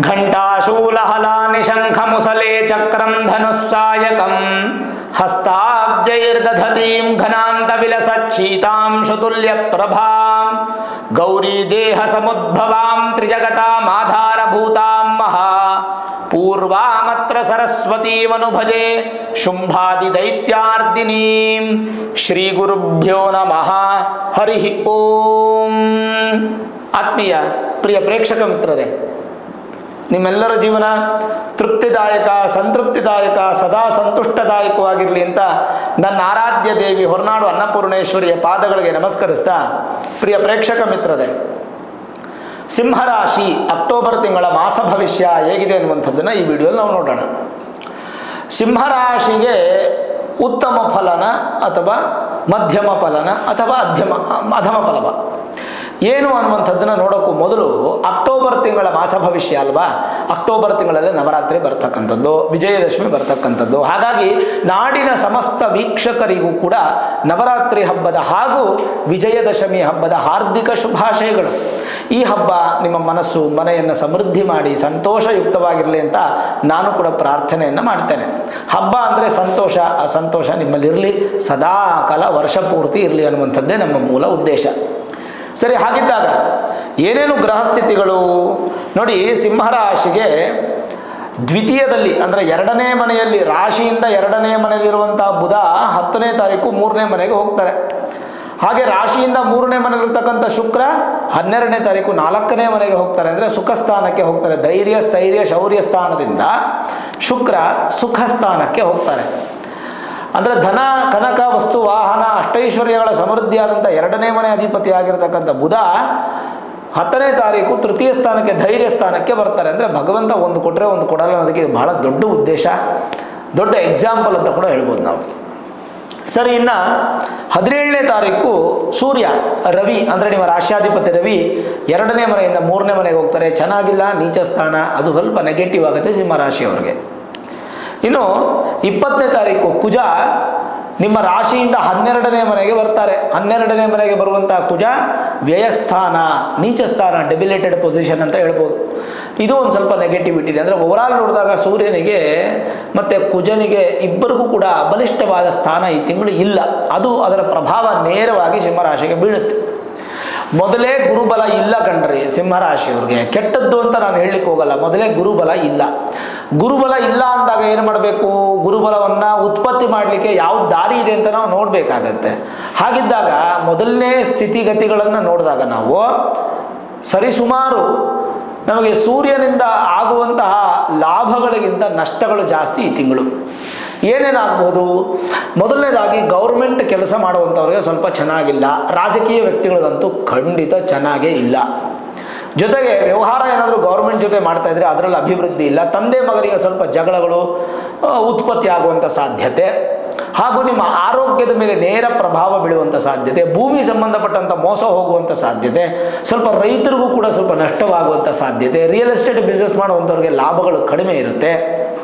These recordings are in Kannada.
ಘಂಟಾಶೂಲಹಲಾನಿ ಶಂಖಮುಸಲೆ ಚಕ್ರಂ ಧನುಸ್ಸಾಯಕಂ ಹಸ್ತಾಬ್ಜೈರ್ದಧತೀಂ ಘನಾಂತ ವಿಲಸಚ್ಛೀತಾಂ ಶುತುಲ್ಯ ಪ್ರಭಾಂ ಗೌರೀ ದೇಹ ಸಮುದ್ಭವಾಂ ತ್ರಿಜಗತಾಮಾಧಾರಭೂತಾಂ ಮಹಾ ಪೂರ್ವಾಮತ್ರ ಸರಸ್ವತೀಮನುಭಜೆ ಶುಂಭಾದಿ ದೈತ್ಯಾರ್ದಿನೀಂ. ಶ್ರೀ ಗುರುಭ್ಯೋ ನಮಃ. ಹರಿ ಓಂ. ಆತ್ಮೀಯ ಪ್ರಿಯ ಪ್ರೇಕ್ಷಕ ಮಿತ್ರರೇ, ನಿಮ್ಮೆಲ್ಲರ ಜೀವನ ತೃಪ್ತಿದಾಯಕ, ಸಂತೃಪ್ತಿದಾಯಕ, ಸದಾ ಸಂತುಷ್ಟದಾಯಕವಾಗಿರಲಿ ಅಂತ ನನ್ನ ಆರಾಧ್ಯ ದೇವಿ ಹೊರನಾಡು ಅನ್ನಪೂರ್ಣೇಶ್ವರಿಯ ಪಾದಗಳಿಗೆ ನಮಸ್ಕರಿಸ್ತಾ, ಪ್ರಿಯ ಪ್ರೇಕ್ಷಕ ಮಿತ್ರರೇ, ಸಿಂಹರಾಶಿ ಅಕ್ಟೋಬರ್ ತಿಂಗಳ ಮಾಸ ಭವಿಷ್ಯ ಹೇಗಿದೆ ಅನ್ನುವಂಥದ್ದನ್ನು ಈ ವಿಡಿಯೋಲಿ ನಾವು ನೋಡೋಣ. ಸಿಂಹರಾಶಿಗೆ ಉತ್ತಮ ಫಲನ ಅಥವಾ ಮಧ್ಯಮ ಫಲನ ಅಥವಾ ಅಧಮ ಫಲವ ಏನು ಅನ್ನುವಂಥದ್ದನ್ನು ನೋಡೋಕ್ಕೂ ಮೊದಲು ಅಕ್ಟೋಬರ್ ತಿಂಗಳ ಮಾಸ ಭವಿಷ್ಯ ಅಲ್ವಾ, ಅಕ್ಟೋಬರ್ ತಿಂಗಳಲ್ಲಿ ನವರಾತ್ರಿ ಬರ್ತಕ್ಕಂಥದ್ದು, ವಿಜಯದಶಮಿ ಬರ್ತಕ್ಕಂಥದ್ದು. ಹಾಗಾಗಿ ನಾಡಿನ ಸಮಸ್ತ ವೀಕ್ಷಕರಿಗೂ ಕೂಡ ನವರಾತ್ರಿ ಹಬ್ಬದ ಹಾಗೂ ವಿಜಯದಶಮಿ ಹಬ್ಬದ ಹಾರ್ದಿಕ ಶುಭಾಶಯಗಳು. ಈ ಹಬ್ಬ ನಿಮ್ಮ ಮನಸ್ಸು ಮನೆಯನ್ನು ಸಮೃದ್ಧಿ ಮಾಡಿ ಸಂತೋಷಯುಕ್ತವಾಗಿರಲಿ ಅಂತ ನಾನು ಕೂಡ ಪ್ರಾರ್ಥನೆಯನ್ನು ಮಾಡ್ತೇನೆ. ಹಬ್ಬ ಅಂದರೆ ಸಂತೋಷ, ಆ ಸಂತೋಷ ನಿಮ್ಮಲ್ಲಿರಲಿ, ಸದಾ ಕಾಲ ವರ್ಷ ಪೂರ್ತಿ ಇರಲಿ ಅನ್ನುವಂಥದ್ದೇ ನಮ್ಮ ಮೂಲ ಉದ್ದೇಶ. ಸರಿ, ಹಾಗಿದ್ದಾಗ ಏನೇನು ಗ್ರಹಸ್ಥಿತಿಗಳು ನೋಡಿ. ಸಿಂಹರಾಶಿಗೆ ದ್ವಿತೀಯದಲ್ಲಿ ಅಂದರೆ ಎರಡನೇ ಮನೆಯಲ್ಲಿ, ರಾಶಿಯಿಂದ ಎರಡನೇ ಮನೆಯಲ್ಲಿರುವಂಥ ಬುಧ 10ನೇ ತಾರೀಕು 3ನೇ ಮನೆಗೆ ಹೋಗ್ತಾರೆ. ಹಾಗೆ ರಾಶಿಯಿಂದ 3ನೇ ಮನೆಯಲ್ಲಿರ್ತಕ್ಕಂಥ ಶುಕ್ರ 12ನೇ ತಾರೀಕು 4ನೇ ಮನೆಗೆ ಹೋಗ್ತಾರೆ, ಅಂದರೆ ಸುಖ ಸ್ಥಾನಕ್ಕೆ ಹೋಗ್ತಾರೆ. ಧೈರ್ಯ ಸ್ಥೈರ್ಯ ಶೌರ್ಯ ಸ್ಥಾನದಿಂದ ಶುಕ್ರ ಸುಖ ಸ್ಥಾನಕ್ಕೆ ಹೋಗ್ತಾರೆ. ಅಂದರೆ ಧನ ಕನಕ ವಸ್ತು ವಾಹನ ಅಷ್ಟೈಶ್ವರ್ಯಗಳ ಸಮೃದ್ಧಿಯಾದಂಥ ಎರಡನೇ ಮನೆ ಅಧಿಪತಿ ಆಗಿರತಕ್ಕಂಥ ಬುಧ 10ನೇ ತಾರೀಕು ತೃತೀಯ ಸ್ಥಾನಕ್ಕೆ ಧೈರ್ಯ ಸ್ಥಾನಕ್ಕೆ ಬರ್ತಾರೆ. ಅಂದರೆ ಭಗವಂತ ಒಂದು ಕೊಟ್ಟರೆ ಒಂದು ಕೊಡಲ್ಲ ಅನ್ನೋದಕ್ಕೆ ಬಹಳ ದೊಡ್ಡ ಉದ್ದೇಶ, ದೊಡ್ಡ ಎಕ್ಸಾಂಪಲ್ ಅಂತ ಕೂಡ ಹೇಳ್ಬೋದು ನಾವು. ಸರಿ, ಇನ್ನು 17ನೇ ತಾರೀಕು ಸೂರ್ಯ ರವಿ ಅಂದರೆ ನಿಮ್ಮ ರಾಶ್ಯಾಧಿಪತಿ ರವಿ 2ನೇ ಮನೆಯಿಂದ 3ನೇ ಮನೆಗೆ ಹೋಗ್ತಾರೆ. ಚೆನ್ನಾಗಿಲ್ಲ, ನೀಚ ಸ್ಥಾನ, ಅದು ಸ್ವಲ್ಪ ನೆಗೆಟಿವ್ ಆಗುತ್ತೆ ಸಿಂಹರಾಶಿಯವರಿಗೆ. ಇನ್ನು 20ನೇ ತಾರೀಕು ಕುಜ ನಿಮ್ಮ ರಾಶಿಯಿಂದ 12ನೇ ಮನೆಗೆ ಬರ್ತಾರೆ. 12ನೇ ಮನೆಗೆ ಬರುವಂಥ ಕುಜ ವ್ಯಯಸ್ಥಾನ, ನೀಚ ಸ್ಥಾನ, ಡೆಬಿಲೇಟೆಡ್ ಪೊಸಿಷನ್ ಅಂತ ಹೇಳ್ಬೋದು. ಇದು ಒಂದು ಸ್ವಲ್ಪ ನೆಗೆಟಿವಿಟಿ ಇದೆ. ಅಂದರೆ ಓವರಾಲ್ ನೋಡಿದಾಗ ಸೂರ್ಯನಿಗೆ ಮತ್ತು ಕುಜನಿಗೆ ಇಬ್ಬರಿಗೂ ಕೂಡ ಬಲಿಷ್ಠವಾದ ಸ್ಥಾನ ಈ ತಿಂಗಳು ಇಲ್ಲ. ಅದು ಅದರ ಪ್ರಭಾವ ನೇರವಾಗಿ ಸಿಂಹರಾಶಿಗೆ ಬೀಳುತ್ತೆ. ಮೊದಲೇ ಗುರುಬಲ ಇಲ್ಲ ಕಣ್ರಿ ಸಿಂಹರಾಶಿಯವ್ರಿಗೆ. ಕೆಟ್ಟದ್ದು ಅಂತ ನಾನು ಹೇಳಲಿಕ್ಕೆ ಹೋಗಲ್ಲ, ಮೊದಲೇ ಗುರುಬಲ ಇಲ್ಲ. ಗುರುಬಲ ಇಲ್ಲ ಅಂದಾಗ ಏನು ಮಾಡಬೇಕು, ಗುರುಬಲವನ್ನು ಉತ್ಪತ್ತಿ ಮಾಡಲಿಕ್ಕೆ ಯಾವ ದಾರಿ ಇದೆ ಅಂತ ನಾವು ನೋಡಬೇಕಾಗತ್ತೆ. ಹಾಗಿದ್ದಾಗ ಮೊದಲನೇ ಸ್ಥಿತಿಗತಿಗಳನ್ನು ನೋಡಿದಾಗ ನಾವು ಸರಿಸುಮಾರು ನಮಗೆ ಸೂರ್ಯನಿಂದ ಆಗುವಂತಹ ಲಾಭಗಳಿಗಿಂತ ನಷ್ಟಗಳು ಜಾಸ್ತಿ ಈ ತಿಂಗಳು. ಏನೇನಾಗ್ಬೋದು, ಮೊದಲನೇದಾಗಿ ಗೌರ್ಮೆಂಟ್ ಕೆಲಸ ಮಾಡುವಂಥವ್ರಿಗೆ ಸ್ವಲ್ಪ ಚೆನ್ನಾಗಿಲ್ಲ. ರಾಜಕೀಯ ವ್ಯಕ್ತಿಗಳಿಗಂತೂ ಖಂಡಿತ ಚೆನ್ನಾಗೇ ಇಲ್ಲ. ಜೊತೆಗೆ ವ್ಯವಹಾರ ಏನಾದರೂ ಗೌರ್ಮೆಂಟ್ ಜೊತೆ ಮಾಡ್ತಾ ಇದ್ರೆ ಅದರಲ್ಲಿ ಅಭಿವೃದ್ಧಿ ಇಲ್ಲ. ತಂದೆ ಮಗನಿಗೆ ಸ್ವಲ್ಪ ಜಗಳಗಳು ಉತ್ಪತ್ತಿ ಆಗುವಂಥ ಸಾಧ್ಯತೆ, ಹಾಗೂ ನಿಮ್ಮ ಆರೋಗ್ಯದ ಮೇಲೆ ನೇರ ಪ್ರಭಾವ ಬೀಳುವಂಥ ಸಾಧ್ಯತೆ, ಭೂಮಿ ಸಂಬಂಧಪಟ್ಟಂಥ ಮೋಸ ಹೋಗುವಂಥ ಸಾಧ್ಯತೆ, ಸ್ವಲ್ಪ ರೈತರಿಗೂ ಕೂಡ ಸ್ವಲ್ಪ ನಷ್ಟವಾಗುವಂಥ ಸಾಧ್ಯತೆ, ರಿಯಲ್ ಎಸ್ಟೇಟ್ ಬಿಸ್ನೆಸ್ ಮಾಡುವಂಥವ್ರಿಗೆ ಲಾಭಗಳು ಕಡಿಮೆ ಇರುತ್ತೆ.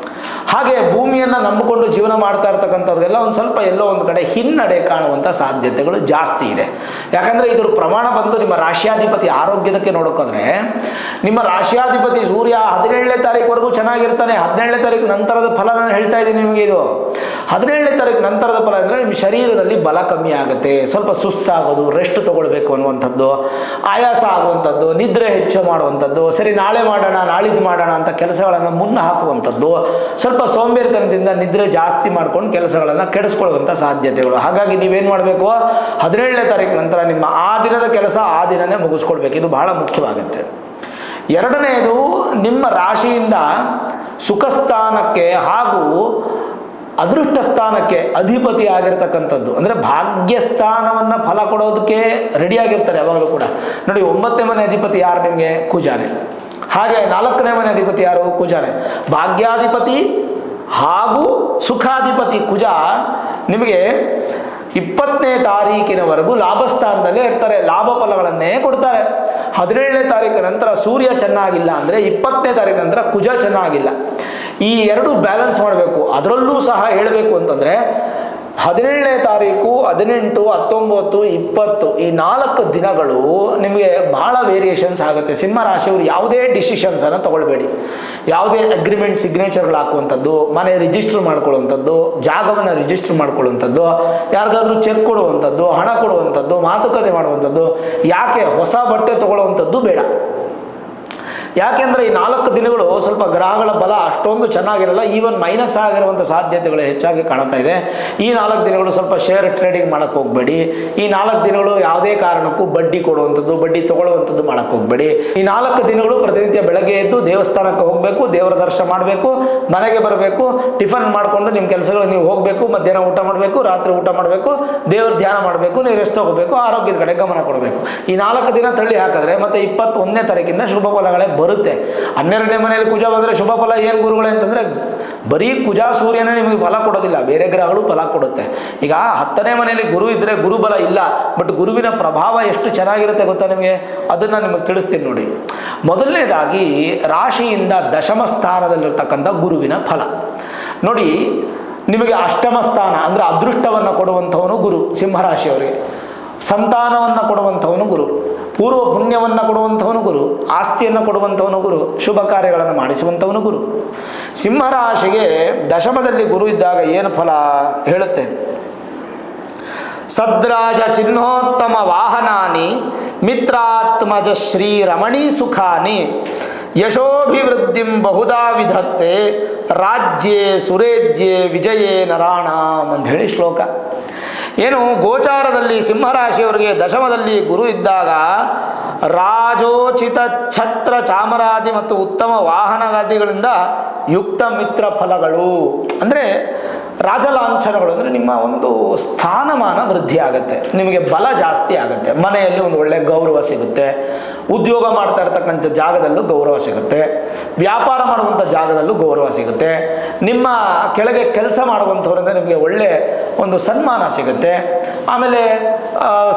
ಹಾಗೆ ಭೂಮಿಯನ್ನು ನಂಬಿಕೊಂಡು ಜೀವನ ಮಾಡ್ತಾ ಇರ್ತಕ್ಕಂಥವ್ರಿಗೆಲ್ಲ ಒಂದು ಸ್ವಲ್ಪ ಎಲ್ಲೋ ಒಂದು ಕಡೆ ಹಿನ್ನಡೆ ಕಾಣುವಂಥ ಸಾಧ್ಯತೆಗಳು ಜಾಸ್ತಿ ಇದೆ. ಯಾಕಂದರೆ ಇದ್ರ ಪ್ರಮಾಣ ಬಂದು ನಿಮ್ಮ ರಾಶ್ಯಾಧಿಪತಿ ಆರೋಗ್ಯದಕ್ಕೆ ನೋಡೋಕ್ಕಾದ್ರೆ ನಿಮ್ಮ ರಾಶ್ಯಾಧಿಪತಿ ಸೂರ್ಯ 17ನೇ ತಾರೀಕುವರೆಗೂ ಚೆನ್ನಾಗಿರ್ತಾನೆ. 17ನೇ ತಾರೀಕು ನಂತರದ ಫಲ ನಾನು ಹೇಳ್ತಾ ಇದ್ದೀನಿ ನಿಮಗೆ. ಇದು 17ನೇ ತಾರೀಕು ನಂತರದ ಫಲ ಅಂದರೆ ನಿಮ್ಮ ಶರೀರದಲ್ಲಿ ಬಲ ಕಮ್ಮಿ ಆಗುತ್ತೆ, ಸ್ವಲ್ಪ ಸುಸ್ತಾಗೋದು, ರೆಸ್ಟ್ ತೊಗೊಳ್ಬೇಕು ಅನ್ನುವಂಥದ್ದು, ಆಯಾಸ ಆಗುವಂಥದ್ದು, ನಿದ್ರೆ ಹೆಚ್ಚು ಮಾಡುವಂಥದ್ದು, ಸರಿ ನಾಳೆ ಮಾಡೋಣ ನಾಳಿದ್ದು ಮಾಡೋಣ ಅಂತ ಕೆಲಸಗಳನ್ನು ಮುನ್ನ ಹಾಕುವಂಥದ್ದು, ಸ್ವಲ್ಪ ಸೋಂಬೇರಿತನದಿಂದ ನಿದ್ರೆ ಜಾಸ್ತಿ ಮಾಡ್ಕೊಂಡು ಕೆಲಸಗಳನ್ನು ಕೆಡಿಸ್ಕೊಳ್ಳುವಂಥ ಸಾಧ್ಯತೆಗಳು. ಹಾಗಾಗಿ ನೀವೇನು ಮಾಡಬೇಕು, 17ನೇ ತಾರೀಕು ನಂತರ ನಿಮ್ಮ ಆ ದಿನದ ಕೆಲಸ ಆ ದಿನನೇ ಮುಗಿಸ್ಕೊಳ್ಬೇಕು. ಇದು ಬಹಳ ಮುಖ್ಯವಾಗುತ್ತೆ. ಎರಡನೆಯದು, ನಿಮ್ಮ ರಾಶಿಯಿಂದ ಸುಖ ಸ್ಥಾನಕ್ಕೆ ಹಾಗೂ ಅದೃಷ್ಟ ಸ್ಥಾನಕ್ಕೆ ಅಧಿಪತಿ ಆಗಿರ್ತಕ್ಕಂಥದ್ದು, ಅಂದರೆ ಭಾಗ್ಯಸ್ಥಾನವನ್ನು ಫಲ ಕೊಡೋದಕ್ಕೆ ರೆಡಿಯಾಗಿರ್ತಾರೆ ಯಾವಾಗಲೂ ಕೂಡ. ನೋಡಿ, 9ನೇ ಮನೆ ಅಧಿಪತಿ ಯಾರು ನಿಮಗೆ? ಕುಜಾನೆ. ಹಾಗೆ 4ನೇ ಮನೆ ಅಧಿಪತಿ ಯಾರು? ಕುಜಾನೆ. ಭಾಗ್ಯಾಧಿಪತಿ ಹಾಗೂ ಸುಖಾಧಿಪತಿ ಕುಜ ನಿಮಗೆ 20ನೇ ತಾರೀಕಿನವರೆಗೂ ಲಾಭಸ್ಥಾನದಲ್ಲೇ ಇರ್ತಾರೆ, ಲಾಭ ಫಲಗಳನ್ನೇ ಕೊಡ್ತಾರೆ. 17ನೇ ತಾರೀಕು ನಂತರ ಸೂರ್ಯ ಚೆನ್ನಾಗಿಲ್ಲ ಅಂದರೆ 20ನೇ ತಾರೀಕು ನಂತರ ಕುಜ ಚೆನ್ನಾಗಿಲ್ಲ. ಈ ಎರಡು ಬ್ಯಾಲೆನ್ಸ್ ಮಾಡಬೇಕು. ಅದರಲ್ಲೂ ಸಹ ಹೇಳಬೇಕು ಅಂತಂದರೆ 17ನೇ ತಾರೀಕು, 18, 19, 20 ಈ 4 ದಿನಗಳು ನಿಮಗೆ ಬಹಳ ವೇರಿಯೇಷನ್ಸ್ ಆಗುತ್ತೆ. ಸಿಂಹ ರಾಶಿಯವರು ಯಾವುದೇ ಡಿಸಿಷನ್ಸನ್ನು ತಗೊಳ್ಬೇಡಿ. ಯಾವುದೇ ಅಗ್ರಿಮೆಂಟ್ ಸಿಗ್ನೇಚರ್ಗಳು ಹಾಕುವಂಥದ್ದು, ಮನೆ ರಿಜಿಸ್ಟರ್ ಮಾಡ್ಕೊಳ್ಳುವಂಥದ್ದು, ಜಾಗವನ್ನು ರಿಜಿಸ್ಟರ್ ಮಾಡ್ಕೊಳ್ಳುವಂಥದ್ದು, ಯಾರಿಗಾದ್ರೂ ಚೆಕ್ ಕೊಡುವಂಥದ್ದು, ಹಣ ಕೊಡುವಂಥದ್ದು, ಮಾತುಕತೆ ಮಾಡುವಂಥದ್ದು, ಯಾಕೆ ಹೊಸ ಬಟ್ಟೆ ತಗೊಳ್ಳುವಂಥದ್ದು ಬೇಡ. ಯಾಕೆಂದರೆ ಈ 4 ದಿನಗಳು ಸ್ವಲ್ಪ ಗ್ರಹಗಳ ಬಲ ಅಷ್ಟೊಂದು ಚೆನ್ನಾಗಿರಲ್ಲ, ಈವನ್ ಮೈನಸ್ ಆಗಿರುವಂಥ ಸಾಧ್ಯತೆಗಳು ಹೆಚ್ಚಾಗಿ ಕಾಣ್ತಾ ಇದೆ. ಈ 4 ದಿನಗಳು ಸ್ವಲ್ಪ ಶೇರ್ ಟ್ರೇಡಿಂಗ್ ಮಾಡೋಕ್ಕೆ ಹೋಗಬೇಡಿ. ಈ 4 ದಿನಗಳು ಯಾವುದೇ ಕಾರಣಕ್ಕೂ ಬಡ್ಡಿ ಕೊಡುವಂಥದ್ದು, ಬಡ್ಡಿ ತಗೊಳ್ಳುವಂಥದ್ದು ಮಾಡೋಕ್ಕೆ ಹೋಗಬೇಡಿ. ಈ 4 ದಿನಗಳು ಪ್ರತಿನಿತ್ಯ ಬೆಳಗ್ಗೆ ಎದ್ದು ದೇವಸ್ಥಾನಕ್ಕೆ ಹೋಗಬೇಕು, ದೇವರ ದರ್ಶನ ಮಾಡಬೇಕು, ಮನೆಗೆ ಬರಬೇಕು, ಟಿಫನ್ ಮಾಡಿಕೊಂಡು ನಿಮ್ಮ ಕೆಲಸಗಳು ನೀವು ಹೋಗಬೇಕು, ಮಧ್ಯಾಹ್ನ ಊಟ ಮಾಡಬೇಕು, ರಾತ್ರಿ ಊಟ ಮಾಡಬೇಕು, ದೇವ್ರ ಧ್ಯಾನ ಮಾಡಬೇಕು, ನೀವು ರೆಸ್ಟ್ ತಗೋಬೇಕು, ಆರೋಗ್ಯದ ಕಡೆ ಗಮನ ಕೊಡಬೇಕು. ಈ 4 ದಿನ ತಳ್ಳಿ ಹಾಕಿದ್ರೆ ಮತ್ತೆ 21ನೇ ತಾರೀಕಿಂದ ಶುಭ ಫಲಗಳೇ ಬರುತ್ತೆ. 12ನೇ ಮನೆಯಲ್ಲಿ ಕುಜ ಬಂದರೆ ಶುಭ ಫಲ ಏನು ಗುರುಗಳೇ ಅಂತಂದರೆ, ಬರೀ ಕುಜ ಸೂರ್ಯನೇ ನಿಮಗೆ ಫಲ ಕೊಡೋದಿಲ್ಲ, ಬೇರೆ ಗ್ರಹಗಳು ಫಲ ಕೊಡುತ್ತೆ. ಈಗ 10ನೇ ಮನೆಯಲ್ಲಿ ಗುರು ಇದ್ದರೆ ಗುರು ಬಲ ಇಲ್ಲ, ಬಟ್ ಗುರುವಿನ ಪ್ರಭಾವ ಎಷ್ಟು ಚೆನ್ನಾಗಿರುತ್ತೆ ಗೊತ್ತಾ ನಿಮಗೆ, ಅದನ್ನು ನಿಮಗೆ ತಿಳಿಸ್ತೀನಿ ನೋಡಿ. ಮೊದಲನೇದಾಗಿ ರಾಶಿಯಿಂದ ದಶಮ ಸ್ಥಾನದಲ್ಲಿರ್ತಕ್ಕಂಥ ಗುರುವಿನ ಫಲ ನೋಡಿ. ನಿಮಗೆ ಅಷ್ಟಮ ಸ್ಥಾನ ಅಂದರೆ ಅದೃಷ್ಟವನ್ನು ಕೊಡುವಂಥವನು ಗುರು ಸಿಂಹರಾಶಿಯವರಿಗೆ, ಸಂತಾನವನ್ನು ಕೊಡುವಂಥವನು ಗುರು, ಪೂರ್ವ ಪುಣ್ಯವನ್ನು ಕೊಡುವಂಥವನು ಗುರು, ಆಸ್ತಿಯನ್ನು ಕೊಡುವಂಥವನು ಗುರು, ಶುಭ ಕಾರ್ಯಗಳನ್ನು ಮಾಡಿಸುವಂಥವನು ಗುರು. ಸಿಂಹರಾಶಿಗೆ ದಶಮದಲ್ಲಿ ಗುರು ಇದ್ದಾಗ ಏನು ಫಲ ಹೇಳುತ್ತೆ. ಸದ್ರಾಜ ಚಿಹ್ನೋತ್ತಮ ವಾಹನಾನಿ ಮಿತ್ರಾತ್ಮಜ ಶ್ರೀ ರಮಣೀ ಸುಖಾನಿ ಯಶೋಭಿವೃದ್ಧಿಂ ಬಹುಧಾ ವಿಧತ್ತೆ ರಾಜ್ಯೇ ಸುರೇಜ್ಯೇ ವಿಜಯೇ ನರಾಣಾಂ ಅಂತ ಹೇಳಿ ಶ್ಲೋಕ. ಏನು ಗೋಚಾರದಲ್ಲಿ ಸಿಂಹರಾಶಿಯವರಿಗೆ ದಶಮದಲ್ಲಿ ಗುರು ಇದ್ದಾಗ ರಾಜೋಚಿತ ಛತ್ರ ಚಾಮರಾದಿ ಮತ್ತು ಉತ್ತಮ ವಾಹನಗಾದಿಗಳಿಂದ ಯುಕ್ತ ಮಿತ್ರ ಫಲಗಳು ಅಂದರೆ ರಾಜಲಾಂಛನಗಳು, ಅಂದರೆ ನಿಮ್ಮ ಒಂದು ಸ್ಥಾನಮಾನ ವೃದ್ಧಿ ಆಗುತ್ತೆ, ನಿಮಗೆ ಬಲ ಜಾಸ್ತಿ ಆಗುತ್ತೆ, ಮನೆಯಲ್ಲಿ ಒಂದು ಒಳ್ಳೆಯ ಗೌರವ ಸಿಗುತ್ತೆ, ಉದ್ಯೋಗ ಮಾಡ್ತಾ ಇರ್ತಕ್ಕಂಥ ಜಾಗದಲ್ಲೂ ಗೌರವ ಸಿಗುತ್ತೆ, ವ್ಯಾಪಾರ ಮಾಡುವಂಥ ಜಾಗದಲ್ಲೂ ಗೌರವ ಸಿಗುತ್ತೆ, ನಿಮ್ಮ ಕೆಳಗೆ ಕೆಲಸ ಮಾಡುವಂಥವರಿಂದ ನಿಮಗೆ ಒಳ್ಳೆ ಒಂದು ಸನ್ಮಾನ ಸಿಗುತ್ತೆ. ಆಮೇಲೆ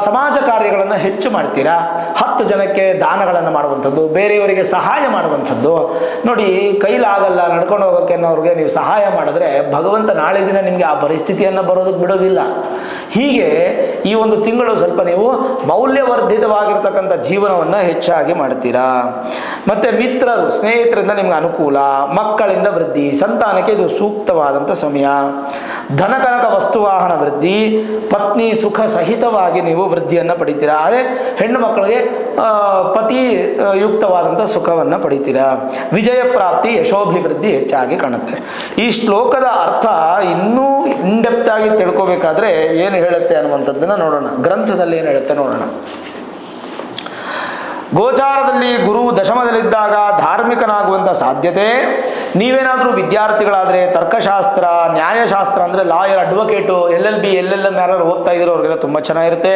ಸಮಾಜ ಕಾರ್ಯಗಳನ್ನು ಹೆಚ್ಚು ಮಾಡ್ತೀರಾ, 10 ಜನಕ್ಕೆ ದಾನಗಳನ್ನು ಮಾಡುವಂಥದ್ದು, ಬೇರೆಯವರಿಗೆ ಸಹಾಯ ಮಾಡುವಂಥದ್ದು ನೋಡಿ. ಕೈಲಾಗಲ್ಲ ನಡ್ಕೊಂಡು ಹೋಗೋಕ್ಕೆ ಅನ್ನೋರಿಗೆ ನೀವು ಸಹಾಯ ಮಾಡಿದ್ರೆ ಭಗವಂತ ನಾಳೆ ದಿನ ನಿಮಗೆ ಆ ಪರಿಸ್ಥಿತಿಯನ್ನು ಬರೋದಕ್ಕೆ ಬಿಡೋದಿಲ್ಲ. ಹೀಗೆ ಈ ಒಂದು ತಿಂಗಳು ಸ್ವಲ್ಪ ನೀವು ಮೌಲ್ಯವರ್ಧಿತವಾಗಿರ್ತಕ್ಕಂಥ ಜೀವನವನ್ನು ಹೆಚ್ಚಾಗಿ ಮಾಡ್ತೀರಾ. ಮತ್ತು ಮಿತ್ರರು ಸ್ನೇಹಿತರಿಂದ ನಿಮ್ಗೆ ಅನುಕೂಲ, ಮಕ್ಕಳಿಂದ ವೃದ್ಧಿ, ಸಂತಾನಕ್ಕೆ ಇದು ಸೂಕ್ತವಾದಂಥ ಸಮಯ. ಧನಕನಕ ವಸ್ತುವಾಹನ ವೃದ್ಧಿ, ಪತ್ನಿ ಸುಖ ಸಹಿತವಾಗಿ ನೀವು ವೃದ್ಧಿಯನ್ನು ಪಡಿತೀರಾ. ಅದೇ ಹೆಣ್ಣು ಮಕ್ಕಳಿಗೆ ಪತಿ ಯುಕ್ತವಾದಂಥ ಸುಖವನ್ನು ಪಡಿತೀರಾ. ವಿಜಯ ಪ್ರಾಪ್ತಿ, ಯಶೋಭಿವೃದ್ಧಿ ಹೆಚ್ಚಾಗಿ ಕಾಣುತ್ತೆ. ಈ ಶ್ಲೋಕದ ಅರ್ಥ ಇನ್ನೂ ಇನ್ಡೆಪ್ತ್ ಆಗಿ ತಿಳ್ಕೋಬೇಕಾದ್ರೆ ಏನು ಹೇಳುತ್ತೆ ಅನ್ನುವಂಥದ್ದನ್ನು ನೋಡೋಣ. ಗ್ರಂಥದಲ್ಲಿ ಏನು ಹೇಳುತ್ತೆ ನೋಡೋಣ. ಗೋಚಾರದಲ್ಲಿ ಗುರು ದಶಮದಲ್ಲಿದ್ದಾಗ ಧಾರ್ಮಿಕನಾಗುವಂಥ ಸಾಧ್ಯತೆ. ನೀವೇನಾದರೂ ವಿದ್ಯಾರ್ಥಿಗಳಾದರೆ ತರ್ಕಶಾಸ್ತ್ರ, ನ್ಯಾಯಶಾಸ್ತ್ರ ಅಂದರೆ ಲಾಯರ್, ಅಡ್ವೊಕೇಟು, LLB, LLM ಯಾರು ಓದ್ತಾ ಇದ್ರು ಅವ್ರಿಗೆಲ್ಲ ತುಂಬ ಚೆನ್ನಾಗಿರುತ್ತೆ.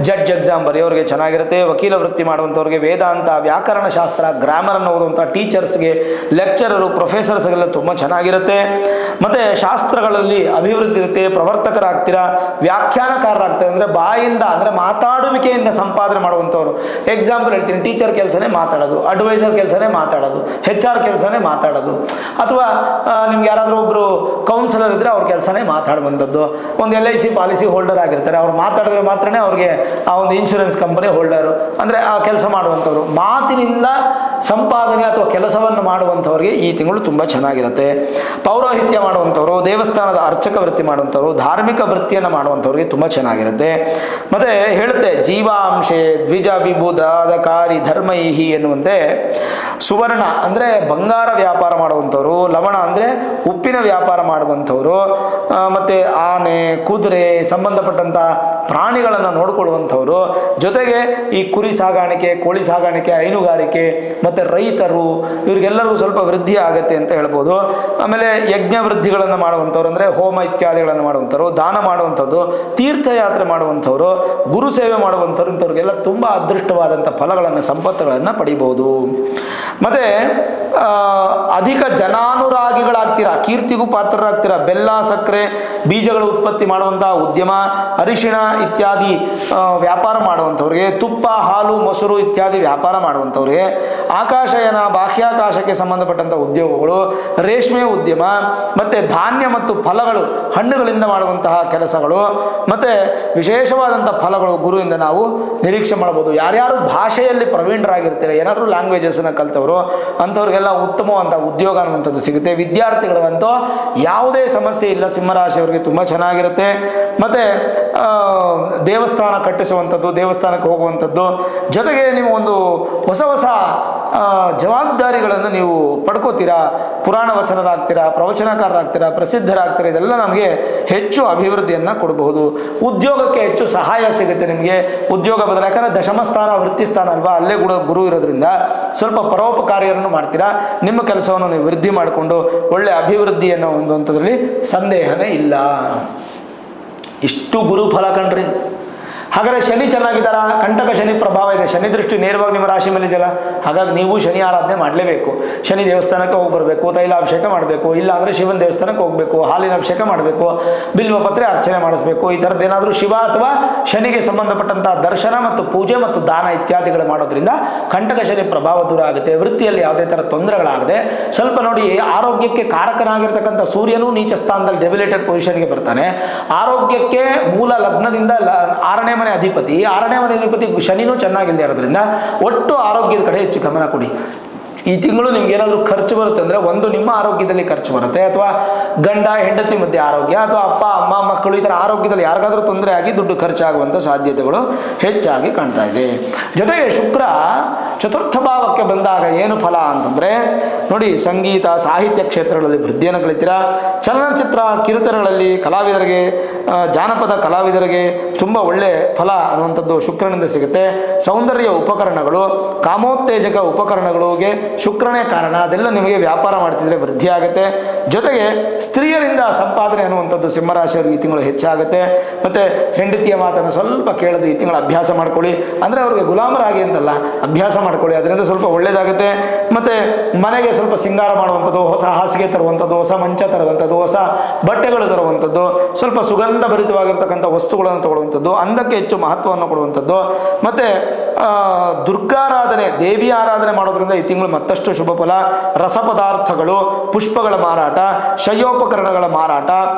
ಜಡ್ಜ್ ಎಕ್ಸಾಮ್ ಬರೆಯೋರಿಗೆ ಚೆನ್ನಾಗಿರುತ್ತೆ. ವಕೀಲ ವೃತ್ತಿ ಮಾಡುವಂಥವ್ರಿಗೆ, ವೇದಾಂತ, ವ್ಯಾಕರಣ ಶಾಸ್ತ್ರ, ಗ್ರಾಮರನ್ನು ಓದುವಂಥ ಟೀಚರ್ಸ್ಗೆ, ಲೆಕ್ಚರರು, ಪ್ರೊಫೆಸರ್ಸ್ಗೆಲ್ಲ ತುಂಬ ಚೆನ್ನಾಗಿರುತ್ತೆ. ಮತ್ತು ಶಾಸ್ತ್ರಗಳಲ್ಲಿ ಅಭಿವೃದ್ಧಿ ಇರುತ್ತೆ, ಪ್ರವರ್ತಕರಾಗ್ತೀರಾ, ವ್ಯಾಖ್ಯಾನಕಾರರಾಗ್ತಾರೆ. ಅಂದರೆ ಬಾಯಿಂದ ಅಂದರೆ ಮಾತಾಡುವಿಕೆಯಿಂದ ಸಂಪಾದನೆ ಮಾಡುವಂಥವ್ರು. ಎಕ್ಸಾಂಪಲ್ ಹೇಳ್ತೀನಿ, ಟೀಚರ್ ಕೆಲಸನೇ ಮಾತಾಡೋದು, ಅಡ್ವೈಸರ್ ಕೆಲಸನೇ ಮಾತಾಡೋದು, HR ಕೆಲಸನೇ ಮಾತಾಡೋದು, ಅಥವಾ ನಿಮ್ಗೆ ಯಾರಾದರೂ ಒಬ್ಬರು ಕೌನ್ಸಿಲರ್ ಇದ್ದರೆ ಅವ್ರ ಕೆಲಸನೇ ಮಾತಾಡುವಂಥದ್ದು. ಒಂದು LIC ಪಾಲಿಸಿ ಹೋಲ್ಡರ್ ಆಗಿರ್ತಾರೆ, ಅವ್ರು ಮಾತಾಡಿದ್ರೆ ಮಾತ್ರನೇ ಅವ್ರಿಗೆ ಆ ಒಂದು ಇನ್ಶೂರೆನ್ಸ್ ಕಂಪನಿ ಹೋಲ್ಡರು, ಅಂದರೆ ಆ ಕೆಲಸ ಮಾಡುವಂಥವ್ರು. ಮಾತಿನಿಂದ ಸಂಪಾದನೆ ಅಥವಾ ಕೆಲಸವನ್ನು ಮಾಡುವಂಥವ್ರಿಗೆ ಈ ತಿಂಗಳು ತುಂಬ ಚೆನ್ನಾಗಿರುತ್ತೆ. ಪೌರೋಹಿತ್ಯ ಮಾಡುವಂಥವ್ರು, ದೇವಸ್ಥಾನದ ಅರ್ಚಕ ವೃತ್ತಿ ಮಾಡುವಂಥವ್ರು, ಧಾರ್ಮಿಕ ವೃತ್ತಿಯನ್ನು ಮಾಡುವಂಥವ್ರಿಗೆ ತುಂಬ ಚೆನ್ನಾಗಿರುತ್ತೆ. ಮತ್ತು ಹೇಳುತ್ತೆ, ಜೀವಾಂಶೆ ದ್ವಿಜ ವಿಭುದಾದಕಾರಿ ಧರ್ಮೈಹಿ ಎನ್ನುವಂತೆ ಸುವರ್ಣ ಅಂದರೆ ಬಂಗಾರ ವ್ಯಾಪಾರ ಮಾಡುವಂಥವ್ರು, ಲವಣ ಅಂದರೆ ಉಪ್ಪಿನ ವ್ಯಾಪಾರ ಮಾಡುವಂಥವ್ರು, ಮತ್ತು ಆನೆ, ಕುದುರೆ ಸಂಬಂಧಪಟ್ಟಂಥ ಪ್ರಾಣಿಗಳನ್ನು ನೋಡಿಕೊಳ್ಳುವಂಥವ್ರು, ಜೊತೆಗೆ ಈ ಕುರಿ ಸಾಗಾಣಿಕೆ, ಕೋಳಿ ಸಾಗಾಣಿಕೆ, ಹೈನುಗಾರಿಕೆ ಮತ್ತು ರೈತರು, ಇವರಿಗೆಲ್ಲರಿಗೂ ಸ್ವಲ್ಪ ವೃದ್ಧಿ ಆಗುತ್ತೆ ಅಂತ ಹೇಳ್ಬೋದು. ಆಮೇಲೆ ಯಜ್ಞ ವೃದ್ಧಿಗಳನ್ನು ಮಾಡುವಂಥವ್ರು ಅಂದರೆ ಹೋಮ ಇತ್ಯಾದಿಗಳನ್ನು ಮಾಡುವಂಥವ್ರು, ದಾನ ಮಾಡುವಂಥದ್ದು, ತೀರ್ಥಯಾತ್ರೆ ಮಾಡುವಂಥವ್ರು, ಗುರು ಸೇವೆ ಮಾಡುವಂಥವ್ರು, ಇಂಥವ್ರಿಗೆಲ್ಲ ತುಂಬ ಅದೃಷ್ಟವಾದಂಥ ಫಲಗಳನ್ನು, ಸಂಪತ್ತುಗಳನ್ನು ಪಡಿಬೋದು. ಮತ್ತು ಅಧಿಕ ಜನಾನುರಾಗಿಗಳಾಗ್ತೀರಾ, ಕೀರ್ತಿಗೂ ಪಾತ್ರರಾಗ್ತೀರಾ. ಬೆಲ್ಲ, ಸಕ್ಕರೆ, ಬೀಜಗಳ ಉತ್ಪತ್ತಿ ಮಾಡುವಂತಹ ಉದ್ಯಮ, ಅರಿಶಿಣ ಇತ್ಯಾದಿ ವ್ಯಾಪಾರ ಮಾಡುವಂಥವ್ರಿಗೆ, ತುಪ್ಪ, ಹಾಲು, ಮೊಸರು ಇತ್ಯಾದಿ ವ್ಯಾಪಾರ ಮಾಡುವಂಥವ್ರಿಗೆ, ಆಕಾಶಯಾನ ಬಾಹ್ಯಾಕಾಶಕ್ಕೆ ಸಂಬಂಧಪಟ್ಟಂಥ ಉದ್ಯೋಗಗಳು, ರೇಷ್ಮೆ ಉದ್ಯಮ, ಮತ್ತು ಧಾನ್ಯ ಮತ್ತು ಫಲಗಳು, ಹಣ್ಣುಗಳಿಂದ ಮಾಡುವಂತಹ ಕೆಲಸಗಳು, ಮತ್ತು ವಿಶೇಷವಾದಂಥ ಫಲಗಳು ಗುರುವಿಂದ ನಾವು ನಿರೀಕ್ಷೆ ಮಾಡ್ಬೋದು. ಯಾರ್ಯಾರು ಭಾಷೆಯಲ್ಲಿ ಪ್ರವೀಣರಾಗಿರ್ತೀರ, ಏನಾದರೂ ಲ್ಯಾಂಗ್ವೇಜಸ್ನ ಕಲ್ತವರು ಅಂಥವ್ರಿಗೆಲ್ಲ ಉತ್ತಮವಾದ ಉದ್ಯೋಗ ಅನ್ನುವಂಥದ್ದು ಸಿಗುತ್ತೆ. ವಿದ್ಯಾರ್ಥಿಗಳಿಗಂತೂ ಯಾವುದೇ ಸಮಸ್ಯೆ ಇಲ್ಲ, ಸಿಂಹರಾಶಿಯವರಿಗೆ ತುಂಬ ಚೆನ್ನಾಗಿರುತ್ತೆ. ಮತ್ತು ದೇವಸ್ಥಾನ ಕಟ್ಟಿಸುವಂಥದ್ದು, ದೇವಸ್ಥಾನಕ್ಕೆ ಹೋಗುವಂಥದ್ದು, ಜೊತೆಗೆ ನೀವು ಒಂದು ಹೊಸ ಹೊಸ ಜವಾಬ್ದಾರಿಗಳನ್ನು ನೀವು ಪಡ್ಕೋತೀರಾ, ಪುರಾಣ ವಚನರಾಗ್ತೀರಾ, ಪ್ರವಚನಕಾರರಾಗ್ತೀರಾ, ಪ್ರಸಿದ್ಧರಾಗ್ತೀರಾ. ಇದೆಲ್ಲ ನಮಗೆ ಹೆಚ್ಚು ಅಭಿವೃದ್ಧಿಯನ್ನು ಕೊಡಬಹುದು. ಉದ್ಯೋಗಕ್ಕೆ ಹೆಚ್ಚು ಸಹಾಯ ಸಿಗುತ್ತೆ ನಿಮಗೆ. ಉದ್ಯೋಗ ಬದಲು, ಯಾಕಂದರೆ ದಶಮ ಸ್ಥಾನ ವೃತ್ತಿ ಸ್ಥಾನ ಅಲ್ವಾ, ಅಲ್ಲೇ ಕೂಡ ಗುರು ಇರೋದ್ರಿಂದ ಸ್ವಲ್ಪ ಪರೋಪಕಾರಿಯನ್ನು ಮಾಡ್ತೀರಾ. ನಿಮ್ಮ ಕೆಲಸವನ್ನು ನೀವು ವೃದ್ಧಿ ಮಾಡಿಕೊಂಡು ಒಳ್ಳೆ ಅಭಿವೃದ್ಧಿಯನ್ನು ಹೊಂದುವಂಥದ್ರಲ್ಲಿ ಸಂದೇಹನೇ ಇಲ್ಲ. ಇಷ್ಟು ಗುರು ಫಲ ಕಣ್ರಿ. ಹಾಗಾದರೆ ಶನಿ ಚೆನ್ನಾಗಿದ್ದಾರಾ? ಕಂಟಕ ಶನಿ ಪ್ರಭಾವ ಇದೆ, ಶನಿ ದೃಷ್ಟಿ ನೇರವಾಗಿ ನಿಮ್ಮ ರಾಶಿ ಮೇಲೆ ಇದೆಯಲ್ಲ. ಹಾಗಾಗಿ ನೀವು ಶನಿ ಆರಾಧನೆ ಮಾಡಲೇಬೇಕು. ಶನಿ ದೇವಸ್ಥಾನಕ್ಕೆ ಹೋಗಿ ಬರಬೇಕು, ತೈಲಾಭಿಷೇಕ ಮಾಡಬೇಕು, ಇಲ್ಲ ಅಂದರೆ ಶಿವನ ದೇವಸ್ಥಾನಕ್ಕೆ ಹೋಗಬೇಕು, ಹಾಲಿನ ಅಭಿಷೇಕ ಮಾಡಬೇಕು, ಬಿಲ್ವಪತ್ರೆ ಅರ್ಚನೆ ಮಾಡಿಸ್ಬೇಕು. ಈ ಥರದ್ದು ಏನಾದರೂ ಶಿವ ಅಥವಾ ಶನಿಗೆ ಸಂಬಂಧಪಟ್ಟಂಥ ದರ್ಶನ ಮತ್ತು ಪೂಜೆ ಮತ್ತು ದಾನ ಇತ್ಯಾದಿಗಳು ಮಾಡೋದ್ರಿಂದ ಕಂಟಕ ಶನಿ ಪ್ರಭಾವ ದೂರ ಆಗುತ್ತೆ. ವೃತ್ತಿಯಲ್ಲಿ ಯಾವುದೇ ಥರ ತೊಂದರೆಗಳಾಗದೆ ಸ್ವಲ್ಪ ನೋಡಿ, ಆರೋಗ್ಯಕ್ಕೆ ಕಾರಕನಾಗಿರ್ತಕ್ಕಂಥ ಸೂರ್ಯನೂ ನೀಚ ಸ್ಥಾನದಲ್ಲಿ ಡೆಬಿಲೇಟೆಡ್ ಪೊಸಿಷನ್ಗೆ ಬರ್ತಾನೆ. ಆರೋಗ್ಯಕ್ಕೆ ಮೂಲ ಲಗ್ನದಿಂದ 6ನೇ ಮನೆ ಅಧಿಪತಿ, 6ನೇ ಮನೆ ಅಧಿಪತಿ ಶನಿನೂ ಚೆನ್ನಾಗಿಲ್ಲದೆ ಇರೋದ್ರಿಂದ ಒಟ್ಟು ಆರೋಗ್ಯದ ಕಡೆ ಹೆಚ್ಚು ಗಮನ ಕೊಡಿ. ಈ ತಿಂಗಳು ನಿಮ್ಗೆ ಏನಾದರೂ ಖರ್ಚು ಬರುತ್ತೆ ಅಂದರೆ, ಒಂದು ನಿಮ್ಮ ಆರೋಗ್ಯದಲ್ಲಿ ಖರ್ಚು ಬರುತ್ತೆ, ಅಥವಾ ಗಂಡ ಹೆಂಡತಿ ಮಧ್ಯೆ ಆರೋಗ್ಯ, ಅಥವಾ ಅಪ್ಪ ಅಮ್ಮ ಮಕ್ಕಳು, ಈ ಥರ ಆರೋಗ್ಯದಲ್ಲಿ ಯಾರಿಗಾದ್ರೂ ತೊಂದರೆ ಆಗಿ ದುಡ್ಡು ಖರ್ಚಾಗುವಂಥ ಸಾಧ್ಯತೆಗಳು ಹೆಚ್ಚಾಗಿ ಕಾಣ್ತಾ ಇದೆ. ಜೊತೆಗೆ ಶುಕ್ರ ಚತುರ್ಥ ಭಾವಕ್ಕೆ ಬಂದಾಗ ಏನು ಫಲ ಅಂತಂದರೆ ನೋಡಿ, ಸಂಗೀತ ಸಾಹಿತ್ಯ ಕ್ಷೇತ್ರಗಳಲ್ಲಿ ವೃದ್ಧಿಯನ್ನು ಕಲಿತೀರಾ. ಚಲನಚಿತ್ರ ಕಿರುತೆರೆಗಳಲ್ಲಿ ಕಲಾವಿದರಿಗೆ, ಜಾನಪದ ಕಲಾವಿದರಿಗೆ ತುಂಬ ಒಳ್ಳೆ ಫಲ ಅನ್ನುವಂಥದ್ದು ಶುಕ್ರನಿಂದ ಸಿಗುತ್ತೆ. ಸೌಂದರ್ಯ ಉಪಕರಣಗಳು, ಕಾಮೋತ್ತೇಜಕ ಉಪಕರಣಗಳಿಗೆ ಶುಕ್ರನೇ ಕಾರಣ. ಅದೆಲ್ಲ ನಿಮಗೆ ವ್ಯಾಪಾರ ಮಾಡ್ತಿದ್ರೆ ವೃದ್ಧಿ ಆಗುತ್ತೆ. ಜೊತೆಗೆ ಸ್ತ್ರೀಯರಿಂದ ಸಂಪಾದನೆ ಅನ್ನುವಂಥದ್ದು ಸಿಂಹರಾಶಿಯವರಿಗೆ ಈ ತಿಂಗಳು ಹೆಚ್ಚಾಗುತ್ತೆ. ಮತ್ತು ಹೆಂಡತಿಯ ಮಾತನ್ನು ಸ್ವಲ್ಪ ಕೇಳೋದು ಈ ತಿಂಗಳು ಅಭ್ಯಾಸ ಮಾಡ್ಕೊಳ್ಳಿ. ಅಂದರೆ ಅವ್ರಿಗೆ ಗುಲಾಮರಾಗಿ ಅಂತಲ್ಲ, ಅಭ್ಯಾಸ ಮಾಡ್ಕೊಳ್ಳಿ, ಅದರಿಂದ ಸ್ವಲ್ಪ ಒಳ್ಳೆಯದಾಗುತ್ತೆ. ಮತ್ತು ಮನೆಗೆ ಸ್ವಲ್ಪ ಸಿಂಗಾರ ಮಾಡುವಂಥದ್ದು, ಹೊಸ ಹಾಸಿಗೆ ತರುವಂಥದ್ದು, ಹೊಸ ಮಂಚ ತರುವಂಥದ್ದು, ಹೊಸ ಬಟ್ಟೆಗಳು ತರುವಂಥದ್ದು, ಸ್ವಲ್ಪ ಸುಗಂಧ ಭರಿತವಾಗಿರ್ತಕ್ಕಂಥ ವಸ್ತುಗಳನ್ನು ತಗೊಳ್ಳುವಂಥದ್ದು, ಅಂದಕ್ಕೆ ಹೆಚ್ಚು ಮಹತ್ವವನ್ನು ಕೊಡುವಂಥದ್ದು. ಮತ್ತು ದುರ್ಗಾರಾಧನೆ, ದೇವಿ ಆರಾಧನೆ ಮಾಡೋದ್ರಿಂದ ಈ ತಿಂಗಳು ಮತ್ತಷ್ಟು ಶುಭ ಫಲ. ರಸಪದಾರ್ಥಗಳು, ಪುಷ್ಪಗಳ ಮಾರಾಟ, ಶಯ್ಯೋಪಕರಣಗಳ ಮಾರಾಟ,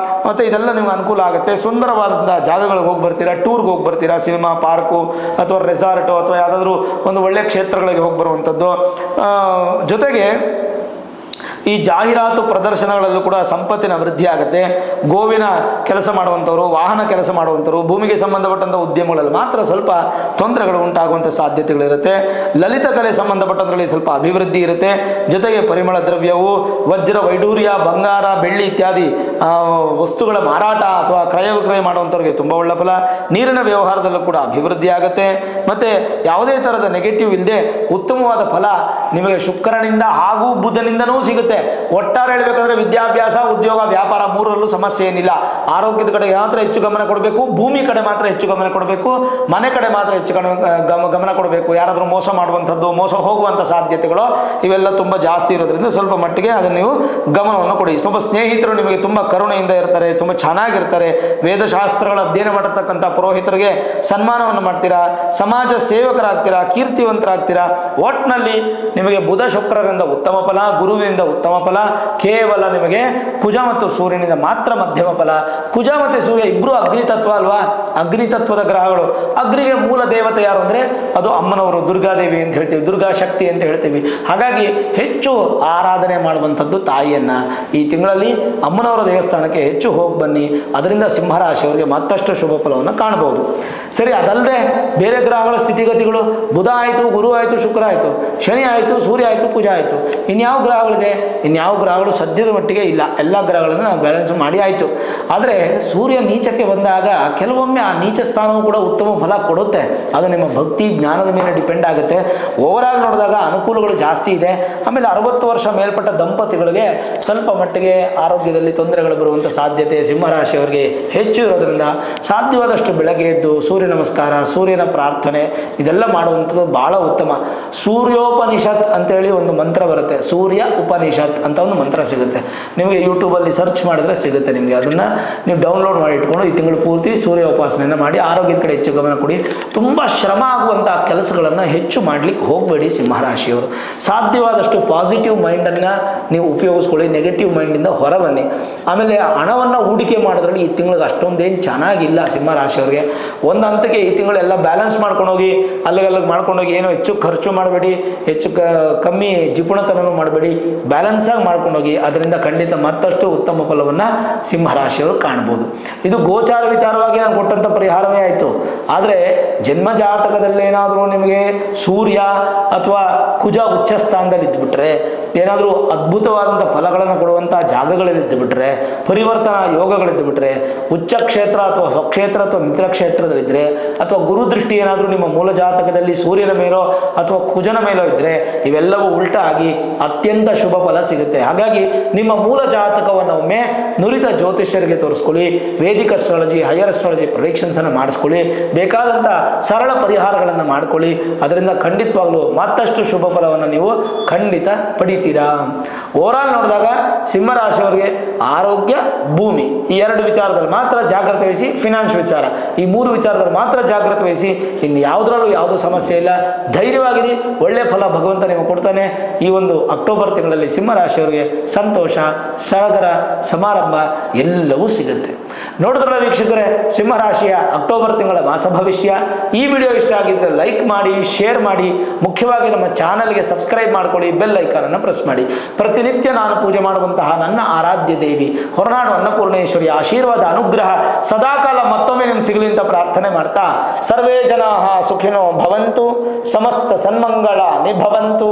ಮತ್ತು ಇದೆಲ್ಲ ನಿಮ್ಗೆ ಅನುಕೂಲ ಆಗುತ್ತೆ. ಸುಂದರವಾದಂಥ ಜಾಗಗಳಿಗೆ ಹೋಗಿ ಬರ್ತೀರಾ, ಟೂರ್ಗೆ ಹೋಗಿ ಬರ್ತೀರಾ, ಸಿನಿಮಾ ಪಾರ್ಕು ಅಥವಾ ರೆಸಾರ್ಟು ಅಥವಾ ಯಾವುದಾದ್ರೂ ಒಂದು ಒಳ್ಳೆಯ ಕ್ಷೇತ್ರಗಳಿಗೆ ಹೋಗಿ ಬರುವಂಥದ್ದು. ಜೊತೆಗೆ ಈ ಜಾಹೀರಾತು ಪ್ರದರ್ಶನಗಳಲ್ಲೂ ಕೂಡ ಸಂಪತ್ತಿನ ವೃದ್ಧಿ ಆಗುತ್ತೆ. ಗೋವಿನ ಕೆಲಸ ಮಾಡುವಂಥವ್ರು, ವಾಹನ ಕೆಲಸ ಮಾಡುವಂಥವ್ರು, ಭೂಮಿಗೆ ಸಂಬಂಧಪಟ್ಟಂಥ ಉದ್ಯಮಗಳಲ್ಲಿ ಮಾತ್ರ ಸ್ವಲ್ಪ ತೊಂದರೆಗಳು ಉಂಟಾಗುವಂಥ ಸಾಧ್ಯತೆಗಳಿರುತ್ತೆ. ಲಲಿತ ಕಲೆ ಸಂಬಂಧಪಟ್ಟದ್ರಲ್ಲಿ ಸ್ವಲ್ಪ ಅಭಿವೃದ್ಧಿ ಇರುತ್ತೆ. ಜೊತೆಗೆ ಪರಿಮಳ ದ್ರವ್ಯವು, ವಜ್ರ ವೈಡೂರ್ಯ, ಬಂಗಾರ, ಬೆಳ್ಳಿ ಇತ್ಯಾದಿ ವಸ್ತುಗಳ ಮಾರಾಟ ಅಥವಾ ಕ್ರಯ ವಿಕ್ರಯ ಮಾಡುವಂಥವ್ರಿಗೆ ತುಂಬ ಒಳ್ಳೆ ಫಲ. ನೀರಿನ ವ್ಯವಹಾರದಲ್ಲೂ ಕೂಡ ಅಭಿವೃದ್ಧಿ ಆಗುತ್ತೆ. ಮತ್ತು ಯಾವುದೇ ಥರದ ನೆಗೆಟಿವ್ ಇಲ್ಲದೆ ಉತ್ತಮವಾದ ಫಲ ನಿಮಗೆ ಶುಕ್ರನಿಂದ ಹಾಗೂ ಬುಧನಿಂದನೂ ಸಿಗುತ್ತೆ. ಒಟ್ಟಾರೆ ಹೇಳಬೇಕಂದ್ರೆ ವಿದ್ಯಾಭ್ಯಾಸ, ಉದ್ಯೋಗ, ವ್ಯಾಪಾರ ಮೂರರಲ್ಲೂ ಸಮಸ್ಯೆ ಏನಿಲ್ಲ. ಆರೋಗ್ಯದ ಕಡೆ ಮಾತ್ರ ಹೆಚ್ಚು ಗಮನ ಕೊಡಬೇಕು, ಭೂಮಿ ಕಡೆ ಮಾತ್ರ ಹೆಚ್ಚು ಗಮನ ಕೊಡಬೇಕು, ಮನೆ ಕಡೆ ಮಾತ್ರ ಹೆಚ್ಚು ಗಮನ ಕೊಡಬೇಕು. ಯಾರಾದರೂ ಮೋಸ ಮಾಡುವಂಥದ್ದು, ಮೋಸ ಹೋಗುವಂಥ ಸಾಧ್ಯತೆಗಳು ಇವೆಲ್ಲ ತುಂಬ ಜಾಸ್ತಿ ಇರೋದ್ರಿಂದ ಸ್ವಲ್ಪ ಮಟ್ಟಿಗೆ ಅದನ್ನು ನೀವು ಗಮನವನ್ನು ಕೊಡಿ. ಸ್ವಲ್ಪ ಸ್ನೇಹಿತರು ನಿಮಗೆ ತುಂಬ ಕರುಣೆಯಿಂದ ಇರ್ತಾರೆ, ತುಂಬ ಚೆನ್ನಾಗಿರ್ತಾರೆ. ವೇದಶಾಸ್ತ್ರಗಳ ಅಧ್ಯಯನ ಮಾಡಿರ್ತಕ್ಕಂಥ ಪುರೋಹಿತರಿಗೆ ಸನ್ಮಾನವನ್ನು ಮಾಡ್ತೀರಾ, ಸಮಾಜ ಸೇವಕರಾಗ್ತೀರಾ, ಕೀರ್ತಿವಂತರಾಗ್ತೀರಾ. ಒಟ್ಟಿನಲ್ಲಿ ನಿಮಗೆ ಬುಧ ಶುಕ್ರರಿಂದ ಉತ್ತಮ ಫಲ, ಗುರುವಿನಿಂದ ಉತ್ತಮ ಫಲ. ಕೇವಲ ನಿಮಗೆ ಕುಜ ಮತ್ತು ಸೂರ್ಯನಿಂದ ಮಾತ್ರ ಮಧ್ಯಮ ಫಲ. ಕುಜ ಮತ್ತು ಸೂರ್ಯ ಇಬ್ಬರು ಅಗ್ನಿತತ್ವ ಅಲ್ವಾ, ಅಗ್ನಿತತ್ವದ ಗ್ರಹಗಳು. ಅಗ್ನಿಗೆ ಮೂಲ ದೇವತೆ ಯಾರು ಅಂದರೆ ಅದು ಅಮ್ಮನವರು, ದುರ್ಗಾದೇವಿ ಅಂತ ಹೇಳ್ತೀವಿ, ದುರ್ಗಾ ಶಕ್ತಿ ಅಂತ ಹೇಳ್ತೀವಿ. ಹಾಗಾಗಿ ಹೆಚ್ಚು ಆರಾಧನೆ ಮಾಡುವಂಥದ್ದು ತಾಯಿಯನ್ನು. ಈ ತಿಂಗಳಲ್ಲಿ ಅಮ್ಮನವರ ದೇವಸ್ಥಾನಕ್ಕೆ ಹೆಚ್ಚು ಹೋಗಿ ಬನ್ನಿ. ಅದರಿಂದ ಸಿಂಹರಾಶಿಯವರಿಗೆ ಮತ್ತಷ್ಟು ಶುಭ ಫಲವನ್ನು ಕಾಣಬಹುದು. ಸರಿ, ಅದಲ್ಲದೆ ಬೇರೆ ಗ್ರಹಗಳ ಸ್ಥಿತಿಗತಿಗಳು, ಬುಧ ಆಯಿತು, ಗುರು ಆಯಿತು, ಶುಕ್ರ ಆಯಿತು, ಶನಿ ಆಯಿತು, ಸೂರ್ಯ ಆಯಿತು, ಕುಜ ಆಯಿತು, ಇನ್ಯಾವ ಗ್ರಹಗಳಿದೆ? ಇನ್ಯಾವ ಗ್ರಹಗಳು ಸದ್ಯದ ಮಟ್ಟಿಗೆ ಇಲ್ಲ, ಎಲ್ಲ ಗ್ರಹಗಳನ್ನು ನಾವು ಬ್ಯಾಲೆನ್ಸ್ ಮಾಡಿ ಆಯಿತು. ಆದರೆ ಸೂರ್ಯ ನೀಚಕ್ಕೆ ಬಂದಾಗ ಕೆಲವೊಮ್ಮೆ ಆ ನೀಚ ಸ್ಥಾನವೂ ಕೂಡ ಉತ್ತಮ ಫಲ ಕೊಡುತ್ತೆ. ಅದು ನಿಮ್ಮ ಭಕ್ತಿ ಜ್ಞಾನದ ಮೇಲೆ ಡಿಪೆಂಡ್ ಆಗುತ್ತೆ. ಓವರಾಲ್ ನೋಡಿದಾಗ ಅನುಕೂಲಗಳು ಜಾಸ್ತಿ ಇದೆ. ಆಮೇಲೆ 60 ವರ್ಷ ಮೇಲ್ಪಟ್ಟ ದಂಪತಿಗಳಿಗೆ ಸ್ವಲ್ಪ ಮಟ್ಟಿಗೆ ಆರೋಗ್ಯದಲ್ಲಿ ತೊಂದರೆಗಳು ಬರುವಂಥ ಸಾಧ್ಯತೆ ಸಿಂಹರಾಶಿಯವರಿಗೆ ಹೆಚ್ಚು ಇರೋದ್ರಿಂದ ಸಾಧ್ಯವಾದಷ್ಟು ಬೆಳಗ್ಗೆ ಎದ್ದು ಸೂರ್ಯ ನಮಸ್ಕಾರ, ಸೂರ್ಯನ ಪ್ರಾರ್ಥನೆ ಇದೆಲ್ಲ ಮಾಡುವಂಥದ್ದು ಬಹಳ ಉತ್ತಮ. ಸೂರ್ಯೋಪನಿಷತ್ ಅಂತೇಳಿ ಒಂದು ಮಂತ್ರ ಬರುತ್ತೆ, ಸೂರ್ಯ ಉಪನಿಷತ್ ಅಂತ ಒಂದು ಮಂತ್ರ ಸಿಗುತ್ತೆ ನಿಮಗೆ, ಯೂಟ್ಯೂಬಲ್ಲಿ ಸರ್ಚ್ ಮಾಡಿದ್ರೆ ಸಿಗುತ್ತೆ ನಿಮಗೆ. ಅದನ್ನು ನೀವು ಡೌನ್ಲೋಡ್ ಮಾಡಿ ಇಟ್ಕೊಂಡು ಈ ತಿಂಗಳು ಪೂರ್ತಿ ಸೂರ್ಯ ಉಪಾಸನೆಯನ್ನು ಮಾಡಿ ಆರೋಗ್ಯದ ಕಡೆ ಹೆಚ್ಚು ಗಮನ ಕೊಡಿ. ತುಂಬ ಶ್ರಮ ಆಗುವಂಥ ಕೆಲಸಗಳನ್ನು ಹೆಚ್ಚು ಮಾಡಲಿಕ್ಕೆ ಹೋಗಬೇಡಿ ಸಿಂಹರಾಶಿಯವರು. ಸಾಧ್ಯವಾದಷ್ಟು ಪಾಸಿಟಿವ್ ಮೈಂಡನ್ನು ನೀವು ಉಪಯೋಗಿಸ್ಕೊಳ್ಳಿ, ನೆಗೆಟಿವ್ ಮೈಂಡಿಂದ ಹೊರಬನ್ನಿ. ಆಮೇಲೆ ಹಣವನ್ನು ಹೂಡಿಕೆ ಮಾಡೋದ್ರಲ್ಲಿ ಈ ತಿಂಗಳಿಗೆ ಅಷ್ಟೊಂದೇನು ಚೆನ್ನಾಗಿಲ್ಲ ಸಿಂಹರಾಶಿಯವರಿಗೆ. ಒಂದು ಹಂತಕ್ಕೆ ಈ ತಿಂಗಳೆಲ್ಲ ಬ್ಯಾಲೆನ್ಸ್ ಮಾಡ್ಕೊಂಡು ಹೋಗಿ, ಅಲ್ಲಿಗೆ ಮಾಡ್ಕೊಂಡೋಗಿ ಏನೋ ಹೆಚ್ಚು ಖರ್ಚು ಮಾಡಬೇಡಿ, ಹೆಚ್ಚು ಕಮ್ಮಿ ಜಿಪುಣತನೂ ಮಾಡಬೇಡಿ, ಬ್ಯಾಲೆನ್ಸಾಗಿ ಮಾಡ್ಕೊಂಡೋಗಿ. ಅದರಿಂದ ಖಂಡಿತ ಮತ್ತಷ್ಟು ಉತ್ತಮ ಫಲವನ್ನು ಸಿಂಹರಾಶಿಯವರು ಕಾಣ್ಬೋದು. ಇದು ಗೋಚಾರ ವಿಚಾರವಾಗಿ ನಾನು ಕೊಟ್ಟಂಥ ಪರಿಹಾರವೇ ಆಯಿತು. ಆದರೆ ಜನ್ಮ ಜಾತಕದಲ್ಲೇನಾದರೂ ನಿಮಗೆ ಸೂರ್ಯ ಅಥವಾ ಕುಜ ಉಚ್ಚ ಸ್ಥಾನದಲ್ಲಿ ಇದ್ದುಬಿಟ್ರೆ, ಏನಾದರೂ ಅದ್ಭುತವಾದಂಥ ಫಲಗಳನ್ನು ಕೊಡುವಂಥ ಜಾಗಗಳಲ್ಲಿ ಇದ್ದುಬಿಟ್ರೆ, ಪರಿವರ್ತನಾ ಯೋಗಗಳಿದ್ದುಬಿಟ್ರೆ, ಉಚ್ಚ ಕ್ಷೇತ್ರ ಅಥವಾ ಸ್ವಕ್ಷೇತ್ರ ಅಥವಾ ಮಿತ್ರ ಕ್ಷೇತ್ರದಲ್ಲಿದ್ದರೆ, ಅಥವಾ ಗುರುದೃಷ್ಟಿ ಏನಾದರೂ ನಿಮ್ಮ ಮೂಲ ಜಾತಕದಲ್ಲಿ ಸೂರ್ಯನ ಮೇಲೋ ಅಥವಾ ಕುಜನ ಮೇಲೋ ಇದ್ದರೆ, ಇವೆಲ್ಲವೂ ಉಲ್ಟಾ ಆಗಿ ಅತ್ಯಂತ ಶುಭ ಫಲ ಸಿಗುತ್ತೆ. ಹಾಗಾಗಿ ನಿಮ್ಮ ಮೂಲ ಜಾತಕವನ್ನು ಒಮ್ಮೆ ನುರಿತ ಜ್ಯೋತಿಷ್ಯರಿಗೆ ತೋರಿಸ್ಕೊಳ್ಳಿ, ವೇದಿಕ್ ಅಸ್ಟ್ರಾಲಜಿ, ಹೈಯರ್ ಅಸ್ಟ್ರಾಲಜಿ ಪ್ರೆಡಿಕ್ಷನ್ಸನ್ನು ಮಾಡಿಸ್ಕೊಳ್ಳಿ, ಬೇಕಾದಂಥ ಸರಳ ಪರಿಹಾರಗಳನ್ನು ಮಾಡ್ಕೊಳ್ಳಿ. ಅದರಿಂದ ಖಂಡಿತವಾಗ್ಲೂ ಮತ್ತಷ್ಟು ಶುಭ ಫಲವನ್ನು ನೀವು ಖಂಡಿತ ಪಡಿತೀರಾ. ಓವರಾಲ್ ನೋಡಿದಾಗ ಸಿಂಹರಾಶಿಯವರಿಗೆ ಆರೋಗ್ಯ, ಭೂಮಿ ಈ 2 ವಿಚಾರದಲ್ಲಿ ಮಾತ್ರ ಜಾಗ್ರತೆ ವಹಿಸಿ, ಫಿನಾನ್ಸ್ ವಿಚಾರ ಈ 3 ವಿಚಾರದಲ್ಲಿ ಮಾತ್ರ ಜಾಗ್ರತೆ ವಹಿಸಿ. ಇನ್ನು ಯಾವುದರಲ್ಲೂ ಯಾವುದೂ ಸಮಸ್ಯೆ ಇಲ್ಲ, ಧೈರ್ಯವಾಗಿರಿ, ಒಳ್ಳೆಯ ಫಲ ಭಗವಂತ ನೀವು ಕೊಡ್ತಾನೆ. ಈ ಒಂದು ಅಕ್ಟೋಬರ್ ತಿಂಗಳಲ್ಲಿ ಸಿಂಹರಾಶಿಯವರಿಗೆ ಸಂತೋಷ, ಸಡಗರ, ಸಮಾರಂಭ ಎಲ್ಲವೂ ಸಿಗುತ್ತೆ. ನೋಡಿದ್ರಲ್ಲ ವೀಕ್ಷಕರೇ, ಸಿಂಹರಾಶಿಯ ಅಕ್ಟೋಬರ್ ತಿಂಗಳ ಮಾಸ ಭವಿಷ್ಯ. ಈ ವಿಡಿಯೋ ಇಷ್ಟ ಆಗಿದ್ರೆ ಲೈಕ್ ಮಾಡಿ, ಶೇರ್ ಮಾಡಿ, ಮುಖ್ಯವಾಗಿ ನಮ್ಮ ಚಾನಲ್ಗೆ ಸಬ್ಸ್ಕ್ರೈಬ್ ಮಾಡ್ಕೊಳ್ಳಿ, ಬೆಲ್ ಐಕಾನ್ ಅನ್ನು ಪ್ರೆಸ್ ಮಾಡಿ. ಪ್ರತಿನಿತ್ಯ ನಾನು ಪೂಜೆ ಮಾಡುವಂತಹ ನನ್ನ ಆರಾಧ್ಯ ದೇವಿ ಹೊರನಾಡು ಅನ್ನಪೂರ್ಣೇಶ್ವರಿ ಆಶೀರ್ವಾದ ಅನುಗ್ರಹ ಸದಾಕಾಲ ಮತ್ತೊಮ್ಮೆ ನಿಮ್ಗೆ ಸಿಗಲಿ ಅಂತ ಪ್ರಾರ್ಥನೆ ಮಾಡ್ತಾ, ಸರ್ವೇ ಜನಾಃ ಸುಖಿನೋ ಭವಂತು, ಸಮಸ್ತ ಸನ್ಮಂಗಳ ನಿಭವಂತು.